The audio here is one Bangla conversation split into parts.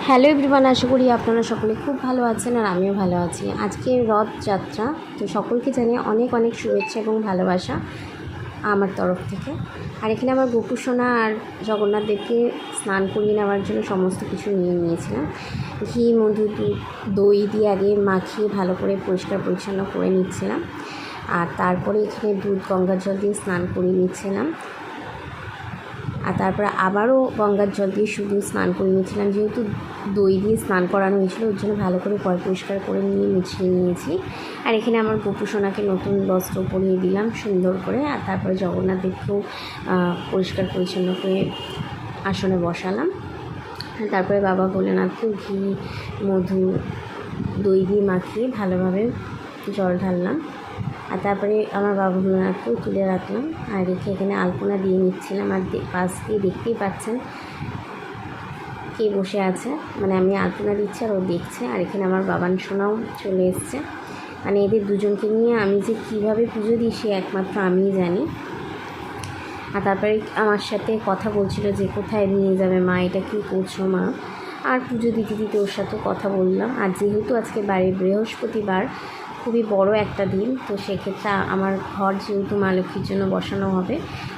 হ্যালো এভরিওয়ান, আশা করি আপনারা সকলে খুব ভালো আছেন আর আমিও ভালো আছি। আজকে রথযাত্রা, তো সকলকে জানিয়ে অনেক অনেক শুভেচ্ছা এবং ভালোবাসা আমার তরফ থেকে। আর এখানে আমার গোপু সোনা আর জগন্নাথ দেবকে স্নান করিয়ে নেওয়ার জন্য সমস্ত কিছু নিয়ে নিয়েছিলাম। ঘি, মধু, দুধ, দই দিয়ে আগে মাখিয়ে ভালো করে পরিষ্কার পরিচ্ছন্ন করে নিচ্ছিলাম। আর তারপরে এখানে দুধ গঙ্গার জল দিয়ে স্নান করিয়ে নিচ্ছিলাম। আর তারপরে আবারও গঙ্গার জল দিয়ে শুধু স্নান করে নিয়েছিলাম, যেহেতু দই দিয়ে স্নান করানো হয়েছিল ওর জন্য ভালো করে পরিষ্কার করে নিয়ে মুছিয়ে নিয়েছি। আর এখানে আমার গোপু সোনাকে নতুন বস্ত্র পরিয়ে দিলাম সুন্দর করে। আর তারপরে জগন্নাথ দেবকেও পরিষ্কার পরিচ্ছন্ন করে আসনে বসালাম। তারপরে বাবা ভোলেনাথকেও ঘি, মধু, দই দিয়ে মাখিয়ে ভালোভাবে জল ঢাললাম। আর তারপরে আমার বাবা ভোলেনাথকেও তুলে রাখলাম আর রেখে এখানে আলপনা দিয়ে নিচ্ছিলাম। আর পাশ দিয়ে দেখতেই পাচ্ছেন কে বসে আছে, মানে আমি আলপনা দিচ্ছি আর ও দেখছে। আর এখানে আমার বাবান সোনাও চলে এসছে। মানে এদের দুজনকে নিয়ে আমি যে কীভাবে পুজো দিই সে একমাত্র আমিই জানি। আর তারপরে আমার সাথে কথা বলছিল যে কোথায় নিয়ে যাবে মা, এটা কী করছো মা। আর পুজো দিতে দিতে ওর সাথে কথা বললাম। আর যেহেতু আজকে বাড়ির বৃহস্পতিবার, খুবই বড় একটা দিন, তো সেক্ষেত্রে আমার ঘর যেহেতু মা লক্ষ্মীর জন্য বসানো হবে,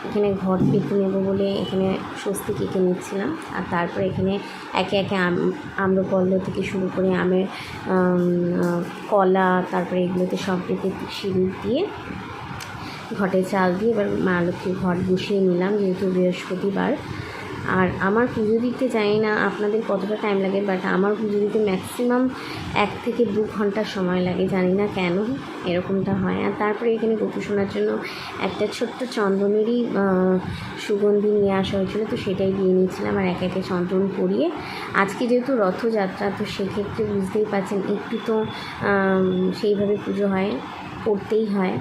এখানে ঘর পেতে নেবো বলে এখানে স্বস্তিক এঁকে নিচ্ছিলাম। আর তারপরে এখানে একে একে আম্রপল্ল থেকে শুরু করে আমের কলা, তারপরে এগুলোতে সব পেতে সিঁদুর দিয়ে ঘটে চাল দিয়ে এবার মা লক্ষ্মীর ঘট বসিয়ে নিলাম, যেহেতু বৃহস্পতিবার। আর আমার পুজো দিতে জানি না আপনাদের কতটা টাইম লাগে, বাট আমার পুজো দিতে ম্যাক্সিমাম 1 থেকে 2 ঘন্টা সময় লাগে, জানি না কেন এরকমটা হয়। আর তারপরে এখানে গোপু সোনার জন্য একটা ছোট্ট চন্দনেরই সুগন্ধি নিয়ে আসা হয়েছিল, তো সেটাই দিয়ে নিয়েছিলাম। আর একে একে চন্দন পরিয়ে, আজকে যেহেতু রথযাত্রা, তো সেক্ষেত্রে বুঝতেই পারছেন একটু তো সেইভাবে পুজো হয়, করতেই হয়।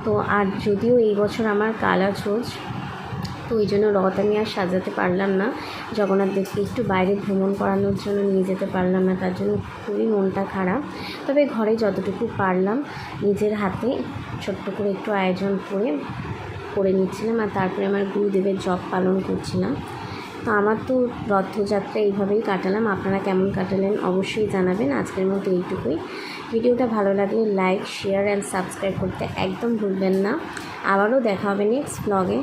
তো আর যদিও এই বছর আমার কালা ছোঁচ, তো ওই জন্য রথ আমি আর সাজাতে পারলাম না। জগন্নাথ দেবকে একটু বাইরে ভ্রমণ করানোর জন্য নিয়ে যেতে পারলাম না, তার জন্য খুবই মনটা খারাপ। তবে ঘরে যতটুকু পারলাম নিজের হাতে ছোট্ট করে একটু আয়োজন করে নিচ্ছিলাম। আর তারপরে আমার গুরুদেবের জপ পালন করছিলাম। তো আমার তো রথযাত্রা এইভাবেই কাটালাম। আপনারা কেমন কাটালেন অবশ্যই জানাবেন। আজকের মতো এইটুকুই। ভিডিওটা ভালো লাগলে লাইক, শেয়ার অ্যান্ড সাবস্ক্রাইব করতে একদম ভুলবেন না। আবারও দেখা হবে নেক্সট ব্লগে।